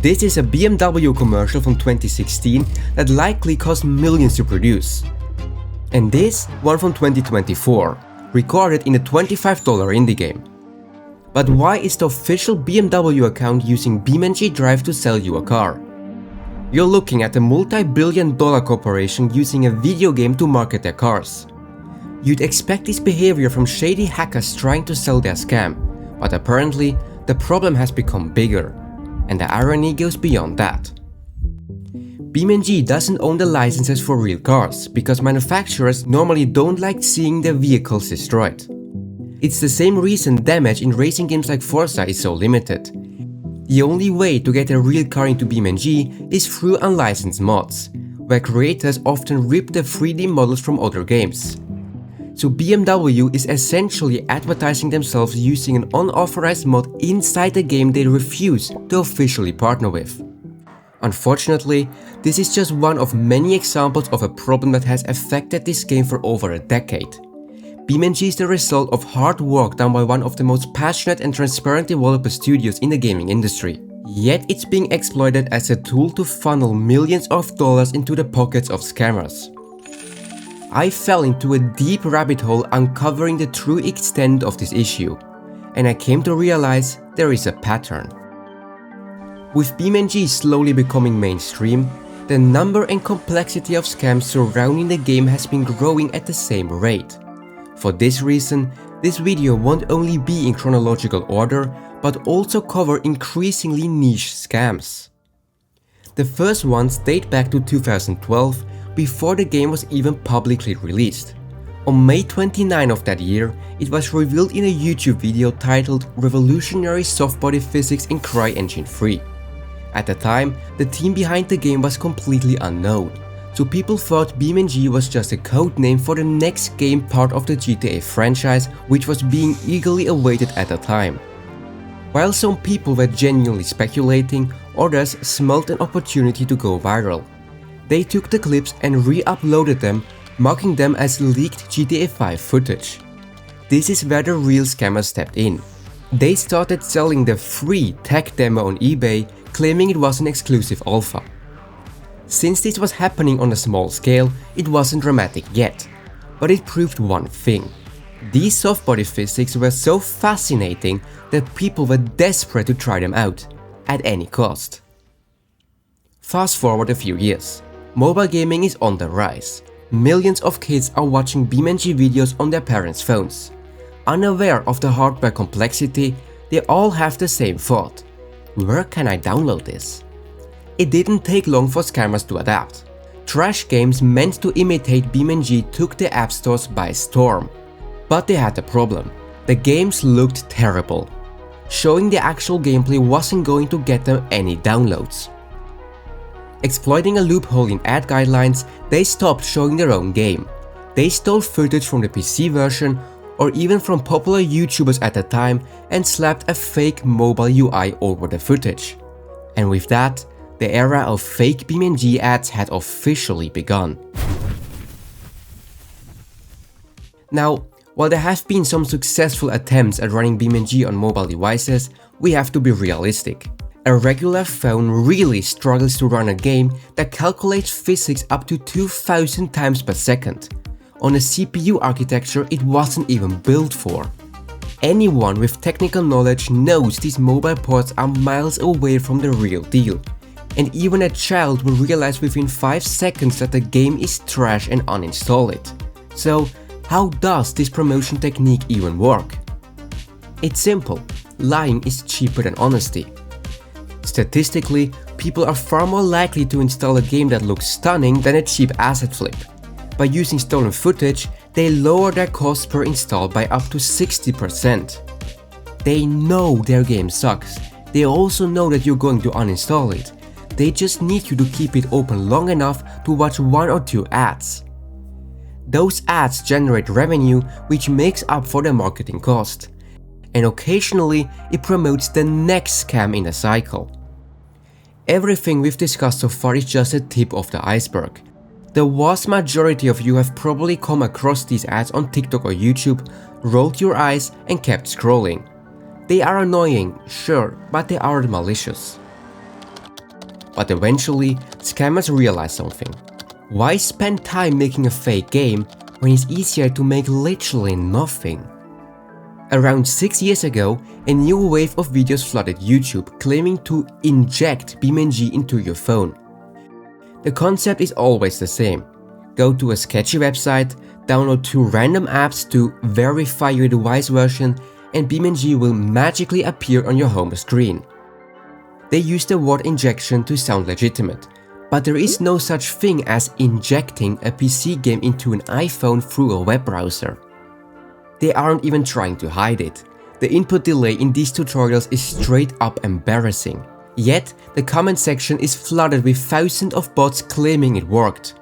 This is a BMW commercial from 2016 that likely cost millions to produce. And this one from 2024, recorded in a $25 indie game. But why is the official BMW account using BeamNG Drive to sell you a car? You're looking at a multi-billion-dollar corporation using a video game to market their cars. You'd expect this behavior from shady hackers trying to sell their scam, but apparently the problem has become bigger, and the irony goes beyond that. BeamNG doesn't own the licenses for real cars because manufacturers normally don't like seeing their vehicles destroyed. It's the same reason damage in racing games like Forza is so limited. The only way to get a real car into BeamNG is through unlicensed mods, where creators often rip the 3D models from other games. So BMW is essentially advertising themselves using an unauthorized mod inside the game they refuse to officially partner with. Unfortunately, this is just one of many examples of a problem that has affected this game for over a decade. BeamNG is the result of hard work done by one of the most passionate and transparent developer studios in the gaming industry. Yet it's being exploited as a tool to funnel millions of dollars into the pockets of scammers. I fell into a deep rabbit hole uncovering the true extent of this issue, and I came to realize there is a pattern. With BeamNG slowly becoming mainstream, the number and complexity of scams surrounding the game has been growing at the same rate. For this reason, this video won't only be in chronological order, but also cover increasingly niche scams. The first ones date back to 2012, before the game was even publicly released. On May 29 of that year, it was revealed in a YouTube video titled Revolutionary Softbody Physics in CryEngine 3. At the time, the team behind the game was completely unknown, so people thought BeamNG was just a code name for the next game part of the GTA franchise, which was being eagerly awaited at the time. While some people were genuinely speculating, others smelled an opportunity to go viral. They took the clips and re-uploaded them, marking them as leaked GTA 5 footage. This is where the real scammers stepped in. They started selling the free tech demo on eBay, claiming it was an exclusive alpha. Since this was happening on a small scale, it wasn't dramatic yet, but it proved one thing. These softbody physics were so fascinating that people were desperate to try them out, at any cost. Fast forward a few years. Mobile gaming is on the rise. Millions of kids are watching BeamNG videos on their parents' phones. Unaware of the hardware complexity, they all have the same thought: where can I download this? It didn't take long for scammers to adapt. Trash games meant to imitate BeamNG took the app stores by storm. But they had a problem. The games looked terrible. Showing the actual gameplay wasn't going to get them any downloads. Exploiting a loophole in ad guidelines, they stopped showing their own game. They stole footage from the PC version or even from popular YouTubers at the time and slapped a fake mobile UI over the footage. And with that, the era of fake BeamNG ads had officially begun. Now, while there have been some successful attempts at running BeamNG on mobile devices, we have to be realistic. A regular phone really struggles to run a game that calculates physics up to 2000 times per second. On a CPU architecture it wasn't even built for. Anyone with technical knowledge knows these mobile ports are miles away from the real deal. And even a child will realize within 5 seconds that the game is trash and uninstall it. So, how does this promotion technique even work? It's simple. Lying is cheaper than honesty. Statistically, people are far more likely to install a game that looks stunning than a cheap asset flip. By using stolen footage, they lower their cost per install by up to 60%. They know their game sucks. They also know that you're going to uninstall it. They just need you to keep it open long enough to watch 1 or 2 ads. Those ads generate revenue, which makes up for the marketing cost. And occasionally, it promotes the next scam in the cycle. Everything we've discussed so far is just a tip of the iceberg. The vast majority of you have probably come across these ads on TikTok or YouTube, rolled your eyes and kept scrolling. They are annoying, sure, but they aren't malicious. But eventually, scammers realized something. Why spend time making a fake game when it's easier to make literally nothing? Around 6 years ago, a new wave of videos flooded YouTube claiming to inject BeamNG into your phone. The concept is always the same. Go to a sketchy website, download 2 random apps to verify your device version, and BeamNG will magically appear on your home screen. They use the word injection to sound legitimate, but there is no such thing as injecting a PC game into an iPhone through a web browser. They aren't even trying to hide it. The input delay in these tutorials is straight up embarrassing. Yet, the comment section is flooded with thousands of bots claiming it worked.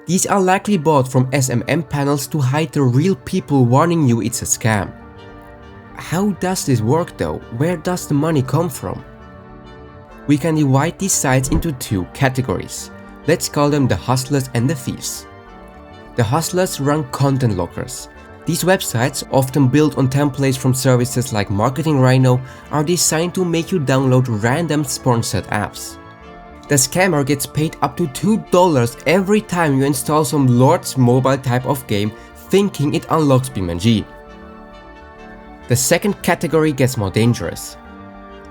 These are likely bought from SMM panels to hide the real people warning you it's a scam. How does this work though? Where does the money come from? We can divide these sites into 2 categories. Let's call them the hustlers and the thieves. The hustlers run content lockers. These websites, often built on templates from services like Marketing Rhino, are designed to make you download random sponsored apps. The scammer gets paid up to $2 every time you install some Lord's Mobile type of game thinking it unlocks BeamNG. The second category gets more dangerous.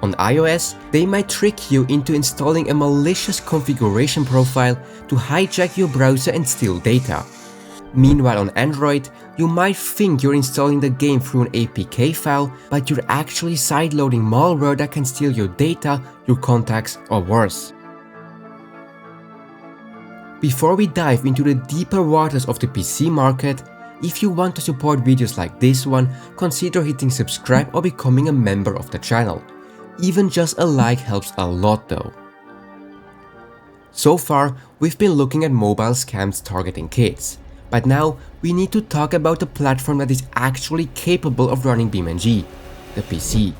On iOS, they might trick you into installing a malicious configuration profile to hijack your browser and steal data. Meanwhile on Android, you might think you're installing the game through an APK file, but you're actually sideloading malware that can steal your data, your contacts, or worse. Before we dive into the deeper waters of the PC market, if you want to support videos like this one, consider hitting subscribe or becoming a member of the channel. Even just a like helps a lot though. So far, we've been looking at mobile scams targeting kids. But now, we need to talk about the platform that is actually capable of running BeamNG, the PC.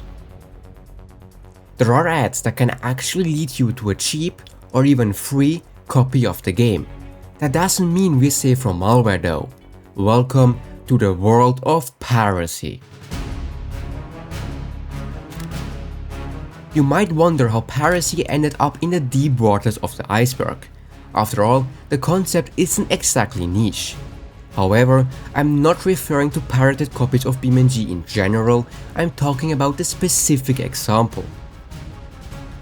There are ads that can actually lead you to a cheap or even free copy of the game. That doesn't mean we're safe from malware though. Welcome to the world of piracy. You might wonder how piracy ended up in the deep waters of the iceberg. After all, the concept isn't exactly niche. However, I'm not referring to pirated copies of BeamNG in general, I'm talking about the specific example.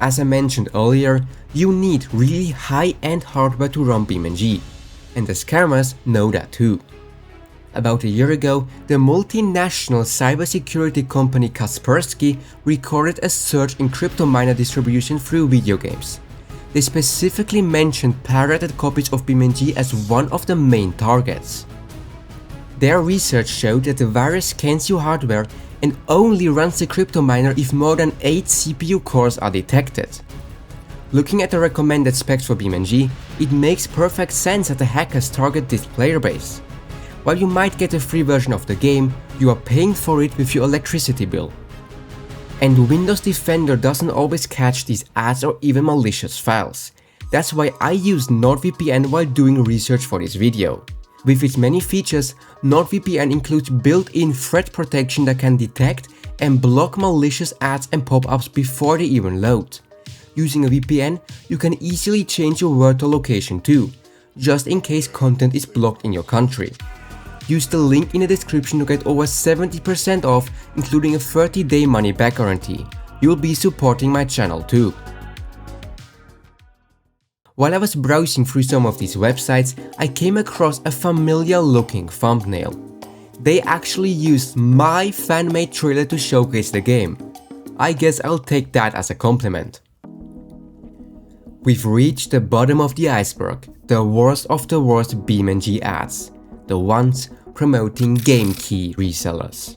As I mentioned earlier, you need really high-end hardware to run BeamNG, and the scammers know that too. About a year ago, the multinational cybersecurity company Kaspersky recorded a surge in crypto miner distribution through video games. They specifically mentioned pirated copies of BeamNG as one of the main targets. Their research showed that the virus scans your hardware and only runs the crypto miner if more than 8 CPU cores are detected. Looking at the recommended specs for BeamNG, it makes perfect sense that the hackers target this player base. While you might get a free version of the game, you are paying for it with your electricity bill. And Windows Defender doesn't always catch these ads or even malicious files. That's why I used NordVPN while doing research for this video. With its many features, NordVPN includes built-in threat protection that can detect and block malicious ads and pop-ups before they even load. Using a VPN, you can easily change your virtual location too, just in case content is blocked in your country. Use the link in the description to get over 70% off, including a 30-day money-back guarantee. You'll be supporting my channel too. While I was browsing through some of these websites, I came across a familiar looking thumbnail. They actually used my fan-made trailer to showcase the game. I guess I'll take that as a compliment. We've reached the bottom of the iceberg, the worst of the worst BeamNG ads, the ones promoting game key resellers.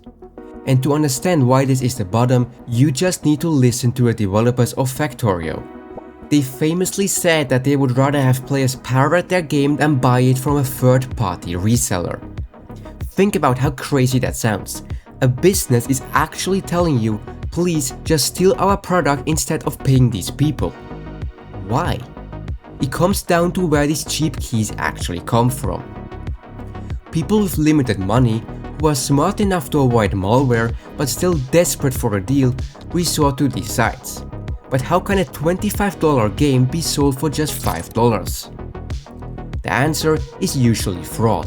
And to understand why this is the bottom, you just need to listen to the developers of Factorio. They famously said that they would rather have players pirate their game than buy it from a third-party reseller. Think about how crazy that sounds. A business is actually telling you, please just steal our product instead of paying these people. Why? It comes down to where these cheap keys actually come from. People with limited money, who are smart enough to avoid malware but still desperate for a deal, resort to these sites. but how can a $25 game be sold for just $5? The answer is usually fraud.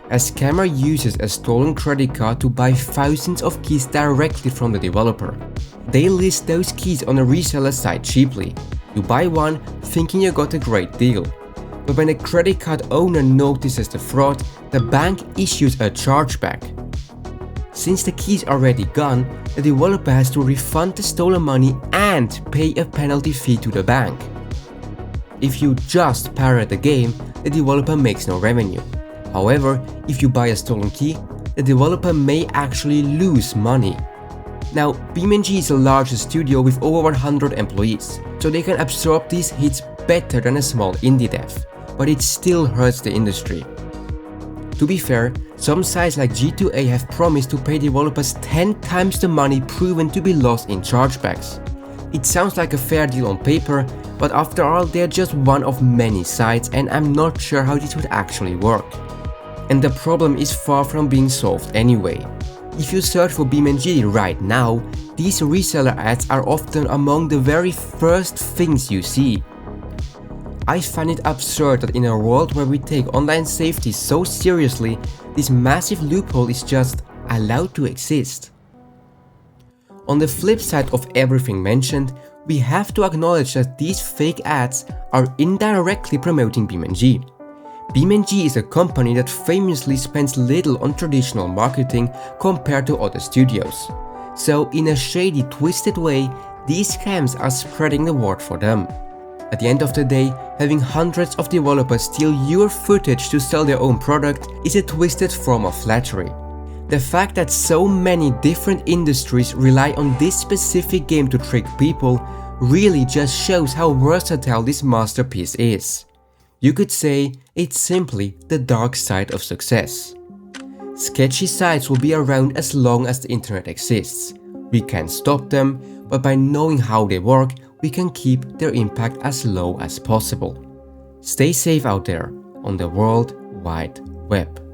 A scammer uses a stolen credit card to buy thousands of keys directly from the developer. They list those keys on a reseller site cheaply. You buy one thinking you got a great deal. But when a credit card owner notices the fraud, the bank issues a chargeback. Since the keys are already gone, the developer has to refund the stolen money and pay a penalty fee to the bank. If you just pirate the game, the developer makes no revenue. However, if you buy a stolen key, the developer may actually lose money. Now, BeamNG is the largest studio with over 100 employees, so they can absorb these hits better than a small indie dev, but it still hurts the industry. To be fair, some sites like G2A have promised to pay developers 10 times the money proven to be lost in chargebacks. It sounds like a fair deal on paper, but after all, they're just one of many sites and I'm not sure how this would actually work. And the problem is far from being solved anyway. If you search for BeamNG right now, these reseller ads are often among the very first things you see. I find it absurd that in a world where we take online safety so seriously, this massive loophole is just allowed to exist. On the flip side of everything mentioned, we have to acknowledge that these fake ads are indirectly promoting BeamNG. BeamNG is a company that famously spends little on traditional marketing compared to other studios. So in a shady, twisted way, these scams are spreading the word for them. At the end of the day, having hundreds of developers steal your footage to sell their own product is a twisted form of flattery. The fact that so many different industries rely on this specific game to trick people really just shows how versatile this masterpiece is. You could say it's simply the dark side of success. Sketchy sites will be around as long as the internet exists. We can't stop them, but by knowing how they work, we can keep their impact as low as possible. Stay safe out there on the World Wide Web.